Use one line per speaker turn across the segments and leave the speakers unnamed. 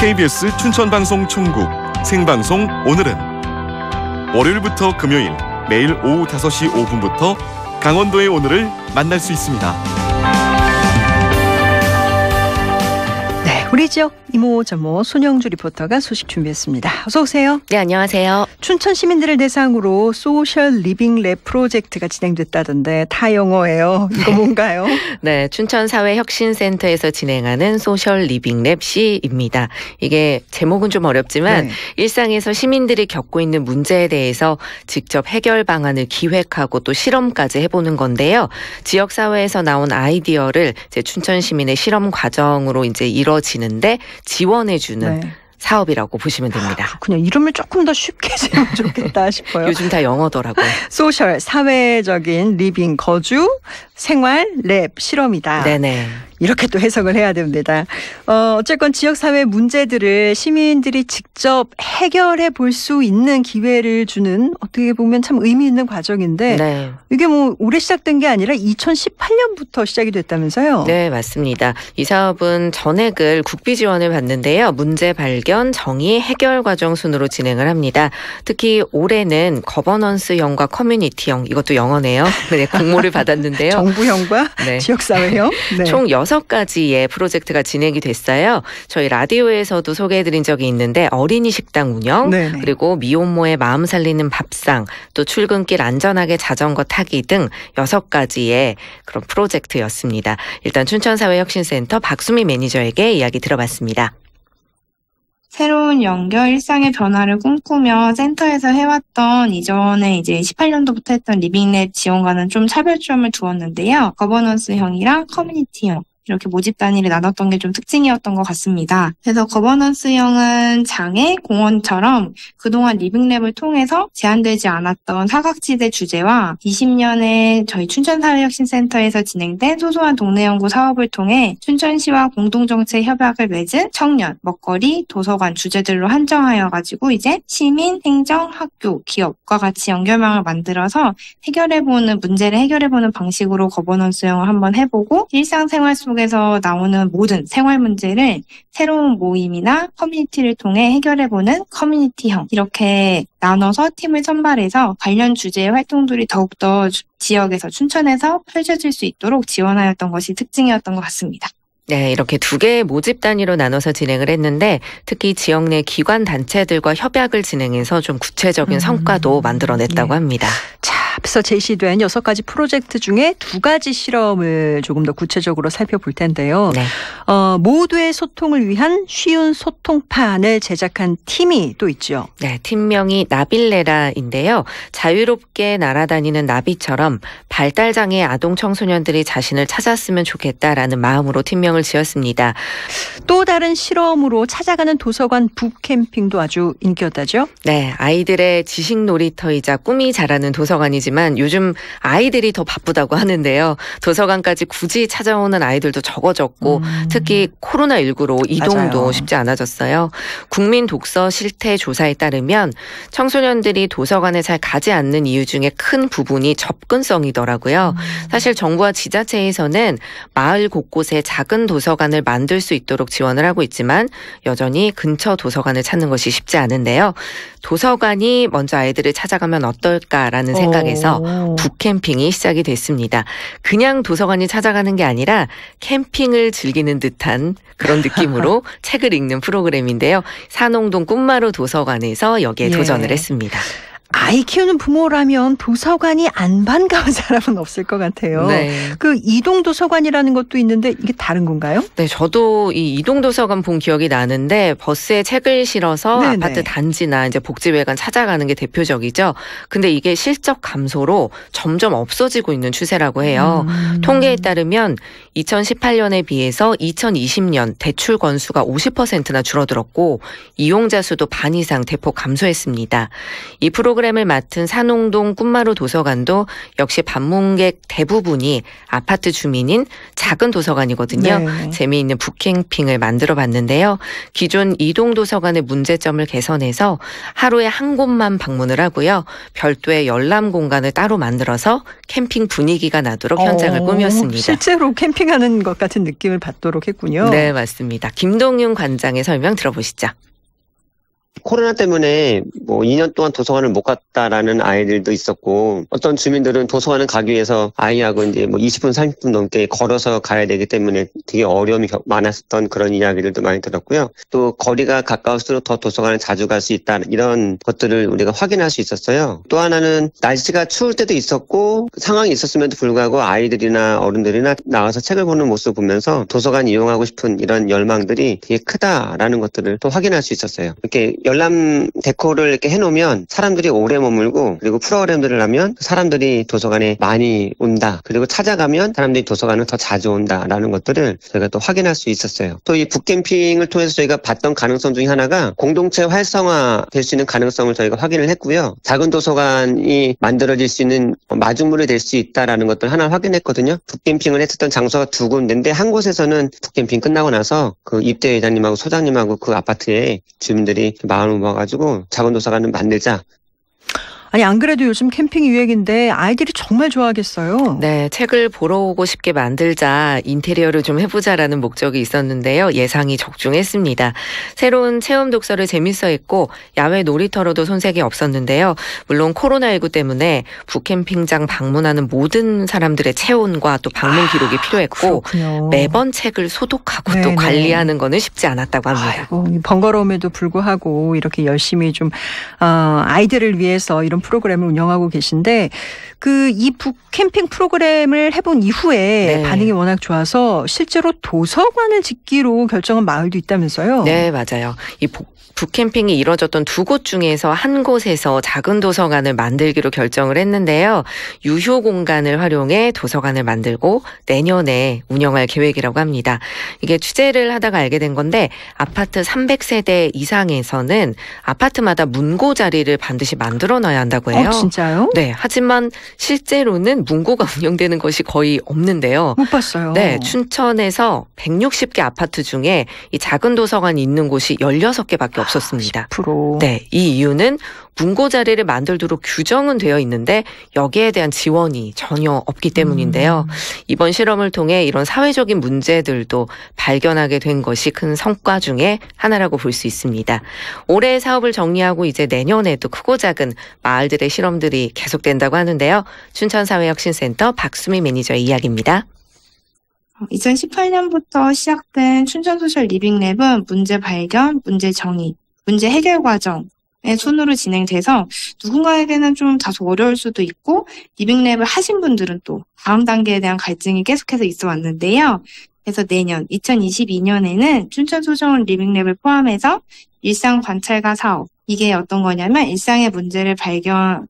KBS 춘천방송 총국 생방송 오늘은 월요일부터 금요일 매일 오후 5시 5분부터 강원도의 오늘을 만날 수 있습니다.
우리 지역 이모저모 손영주 리포터가 소식 준비했습니다. 어서 오세요.
네, 안녕하세요.
춘천 시민들을 대상으로 소셜 리빙 랩 프로젝트가 진행됐다던데 다 영어예요. 이거 뭔가요?
네, 춘천사회혁신센터에서 진행하는 소셜 리빙 랩 C입니다. 이게 제목은 좀 어렵지만 일상에서 시민들이 겪고 있는 문제에 대해서 직접 해결 방안을 기획하고 또 실험까지 해보는 건데요. 지역사회에서 나온 아이디어를 이제 춘천 시민의 실험 과정으로 이제 이뤄지는데 지원해주는 사업이라고 보시면 됩니다.
그냥 이름을 조금 더 쉽게 지으면 좋겠다 싶어요.
요즘 다 영어더라고요.
소셜, 사회적인 리빙, 거주, 생활, 랩, 실험이다.
네네.
이렇게 또 해석을 해야 됩니다. 어쨌건 지역사회 문제들을 시민들이 직접 해결해 볼 수 있는 기회를 주는 어떻게 보면 참 의미 있는 과정인데 이게 뭐 올해 시작된 게 아니라 2018년부터 시작이 됐다면서요?
네, 맞습니다. 이 사업은 전액을 국비 지원을 받는데요. 문제 발견, 정의, 해결 과정 순으로 진행을 합니다. 특히 올해는 거버넌스형과 커뮤니티형, 이것도 영어네요. 네, 공모를 받았는데요.
정부형과 지역사회형.
총 6가지의 프로젝트가 진행이 됐어요. 저희 라디오에서도 소개해드린 적이 있는데 어린이 식당 운영, 그리고 미혼모의 마음 살리는 밥상, 또 출근길 안전하게 자전거 타기 등 6가지의 그런 프로젝트였습니다. 일단 춘천사회혁신센터 박수미 매니저에게 이야기 들어봤습니다.
새로운 연결 일상의 변화를 꿈꾸며 센터에서 해왔던 이전에 이제 18년도부터 했던 리빙랩 지원과는 좀 차별점을 두었는데요. 거버넌스형이랑 커뮤니티형 이렇게 모집 단위를 나눴던 게 좀 특징이었던 것 같습니다. 그래서 거버넌스형은 장애, 공원처럼 그동안 리빙랩을 통해서 제한되지 않았던 사각지대 주제와 20년에 저희 춘천사회혁신센터에서 진행된 소소한 동네연구 사업을 통해 춘천시와 공동정책 협약을 맺은 청년, 먹거리, 도서관 주제들로 한정하여가지고 이제 시민, 행정, 학교, 기업과 같이 연결망을 만들어서 문제를 해결해보는 방식으로 거버넌스형을 한번 해보고 일상생활 속에서 나오는 모든 생활 문제를 새로운 모임이나 커뮤니티를 통해 해결해보는 커뮤니티형 이렇게 나눠서 팀을 선발해서 관련 주제의 활동들이 더욱더 지역에서 춘천에서 펼쳐질 수 있도록 지원하였던 것이 특징이었던 것 같습니다.
네, 이렇게 2개의 모집 단위로 나눠서 진행을 했는데 특히 지역 내 기관 단체들과 협약을 진행해서 좀 구체적인 성과도 만들어냈다고 합니다.
자, 앞서 제시된 6가지 프로젝트 중에 2가지 실험을 조금 더 구체적으로 살펴볼 텐데요. 모두의 소통을 위한 쉬운 소통판을 제작한 팀이 또 있죠.
네, 팀명이 나빌레라인데요. 자유롭게 날아다니는 나비처럼 발달장애 아동 청소년들이 자신을 찾았으면 좋겠다라는 마음으로 팀명을 지었습니다.
또 다른 실험으로 찾아가는 도서관 북캠핑도 아주 인기였다죠?
네, 아이들의 지식 놀이터이자 꿈이 자라는 도서관이지만 요즘 아이들이 더 바쁘다고 하는데요. 도서관까지 굳이 찾아오는 아이들도 적어졌고 특히 코로나19로 이동도 쉽지 않아졌어요. 국민 독서 실태 조사에 따르면 청소년들이 도서관에 잘 가지 않는 이유 중에 큰 부분이 접근성이더라고요. 사실 정부와 지자체에서는 마을 곳곳에 작은 도서관을 만들 수 있도록 지원을 하고 있지만 여전히 근처 도서관을 찾는 것이 쉽지 않은데요. 도서관이 먼저 아이들을 찾아가면 어떨까라는 생각에서 북캠핑이 시작이 됐습니다. 그냥 도서관이 찾아가는 게 아니라 캠핑을 즐기는 듯한 그런 느낌으로 책을 읽는 프로그램인데요. 산홍동 꿈마루 도서관에서 여기에 도전을 했습니다.
아이 키우는 부모라면 도서관이 안 반가운 사람은 없을 것 같아요. 그 이동 도서관이라는 것도 있는데 이게 다른 건가요?
네, 저도 이 이동 도서관 본 기억이 나는데 버스에 책을 실어서 아파트 단지나 이제 복지회관 찾아가는 게 대표적이죠. 근데 이게 실적 감소로 점점 없어지고 있는 추세라고 해요. 통계에 따르면 2018년에 비해서 2020년 대출 건수가 50%나 줄어들었고 이용자 수도 반 이상 대폭 감소했습니다. 이 프로그램을 맡은 산홍동 꿈마루 도서관도 역시 방문객 대부분이 아파트 주민인 작은 도서관이거든요. 재미있는 북캠핑을 만들어 봤는데요. 기존 이동 도서관의 문제점을 개선해서 하루에 한 곳만 방문을 하고요. 별도의 열람 공간을 따로 만들어서 캠핑 분위기가 나도록 현장을 꾸몄습니다.
실제로 캠핑을 힐링하는 것 같은 느낌을 받도록 했군요.
네, 맞습니다. 김동윤 관장의 설명 들어보시죠.
코로나 때문에 뭐 2년 동안 도서관을 못 갔다라는 아이들도 있었고, 어떤 주민들은 도서관을 가기 위해서 아이하고 이제 뭐 20분, 30분 넘게 걸어서 가야 되기 때문에 되게 어려움이 많았었던 그런 이야기들도 많이 들었고요. 또 거리가 가까울수록 더 도서관을 자주 갈 수 있다, 이런 것들을 우리가 확인할 수 있었어요. 또 하나는 날씨가 추울 때도 있었고 상황이 있었음에도 불구하고 아이들이나 어른들이나 나와서 책을 보는 모습을 보면서 도서관 이용하고 싶은 이런 열망들이 되게 크다라는 것들을 또 확인할 수 있었어요. 이렇게 열람 데코를 이렇게 해놓으면 사람들이 오래 머물고, 그리고 프로그램들을 하면 사람들이 도서관에 많이 온다, 그리고 찾아가면 사람들이 도서관을 더 자주 온다라는 것들을 저희가 또 확인할 수 있었어요. 또 이 북캠핑을 통해서 저희가 봤던 가능성 중에 하나가 공동체 활성화 될 수 있는 가능성을 저희가 확인을 했고요. 작은 도서관이 만들어질 수 있는 마중물이 될 수 있다라는 것들 하나 확인했거든요. 북캠핑을 했었던 장소가 두 군데인데, 한 곳에서는 북캠핑 끝나고 나서 그 입대회장님하고 소장님하고 그 아파트에 주민들이 마음을 모아가지고 작은 도서관을 만들자.
아니, 안 그래도 요즘 캠핑 유행인데 아이들이 정말 좋아하겠어요.
네, 책을 보러 오고 싶게 만들자, 인테리어를 좀 해보자라는 목적이 있었는데요. 예상이 적중했습니다. 새로운 체험 독서를 재밌어 했고 야외 놀이터로도 손색이 없었는데요. 물론 코로나19 때문에 북캠핑장 방문하는 모든 사람들의 체온과 또 방문 기록이 필요했고,
그렇군요.
매번 책을 소독하고
네네.
또 관리하는 거는 쉽지 않았다고 합니다.
아이고, 번거로움에도 불구하고 이렇게 열심히 좀 아이들을 위해서 이런 프로그램을 운영하고 계신데, 이 북캠핑 프로그램을 해본 이후에
네.
반응이 워낙 좋아서 실제로 도서관을 짓기로 결정한 마을도 있다면서요?
네, 맞아요. 이 북캠핑이 이뤄졌던 두 곳 중에서 한 곳에서 작은 도서관을 만들기로 결정을 했는데요. 유휴 공간을 활용해 도서관을 만들고 내년에 운영할 계획이라고 합니다. 이게 취재를 하다가 알게 된 건데, 아파트 300세대 이상에서는 아파트마다 문고 자리를 반드시 만들어 놔야 한다고 해요.
진짜요?
네, 하지만 실제로는 문고가 운영되는 것이 거의 없는데요.
못 봤어요.
네, 춘천에서 160개 아파트 중에 이 작은 도서관이 있는 곳이 16개밖에 없었습니다.
10%.
네, 이 이유는 문고 자리를 만들도록 규정은 되어 있는데 여기에 대한 지원이 전혀 없기 때문인데요. 이번 실험을 통해 이런 사회적인 문제들도 발견하게 된 것이 큰 성과 중에 하나라고 볼 수 있습니다. 올해 사업을 정리하고 이제 내년에도 크고 작은 마을들의 실험들이 계속된다고 하는데요. 춘천사회혁신센터 박수미 매니저의 이야기입니다.
2018년부터 시작된 춘천소셜 리빙랩은 문제 발견, 문제 정의, 문제 해결 과정의 순으로 진행돼서 누군가에게는 좀 다소 어려울 수도 있고, 리빙랩을 하신 분들은 또 다음 단계에 대한 갈증이 계속해서 있어 왔는데요. 그래서 내년 2022년에는 춘천소셜 리빙랩을 포함해서 일상 관찰가 사업, 이게 어떤 거냐면 일상의 문제를 발견하는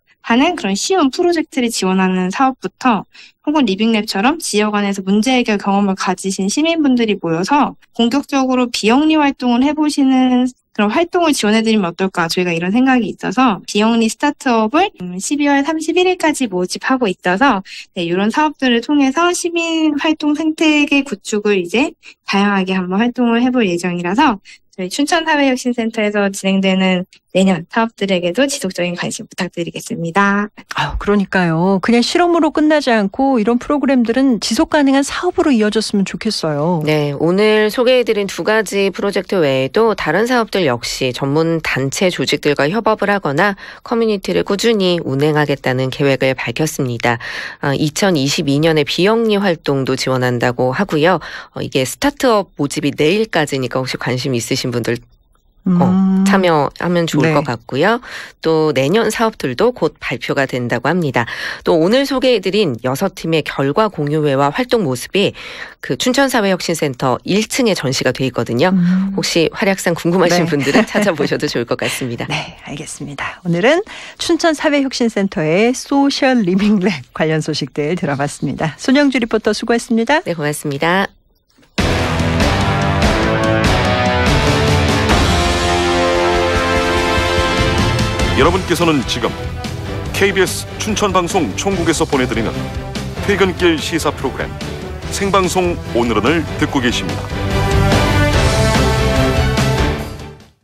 그런 쉬운 프로젝트를 지원하는 사업부터, 혹은 리빙랩처럼 지역 안에서 문제 해결 경험을 가지신 시민분들이 모여서 본격적으로 비영리 활동을 해보시는 그런 활동을 지원해드리면 어떨까, 저희가 이런 생각이 있어서 비영리 스타트업을 12월 31일까지 모집하고 있어서, 네, 이런 사업들을 통해서 시민 활동 생태계 구축을 이제 다양하게 한번 활동을 해볼 예정이라서 저희 춘천사회혁신센터에서 진행되는 내년 사업들에게도 지속적인 관심 부탁드리겠습니다.
그러니까요. 그냥 실험으로 끝나지 않고 이런 프로그램들은 지속 가능한 사업으로 이어졌으면 좋겠어요.
네, 오늘 소개해드린 두 가지 프로젝트 외에도 다른 사업들 역시 전문 단체 조직들과 협업을 하거나 커뮤니티를 꾸준히 운행하겠다는 계획을 밝혔습니다. 2022년에 비영리 활동도 지원한다고 하고요. 이게 스타트업 모집이 내일까지니까 혹시 관심 있으신 분들 참여하면 좋을 것 같고요. 또 내년 사업들도 곧 발표가 된다고 합니다. 또 오늘 소개해드린 6팀의 결과 공유회와 활동 모습이 그 춘천사회혁신센터 1층에 전시가 돼 있거든요. 혹시 활약상 궁금하신 분들은 찾아보셔도 좋을 것 같습니다.
네, 알겠습니다. 오늘은 춘천사회혁신센터의 소셜 리빙랩 관련 소식들 들어봤습니다. 손영주 리포터 수고했습니다.
네, 고맙습니다.
여러분께서는 지금 KBS 춘천방송 총국에서 보내드리는 퇴근길 시사 프로그램 생방송 오늘은을 듣고 계십니다.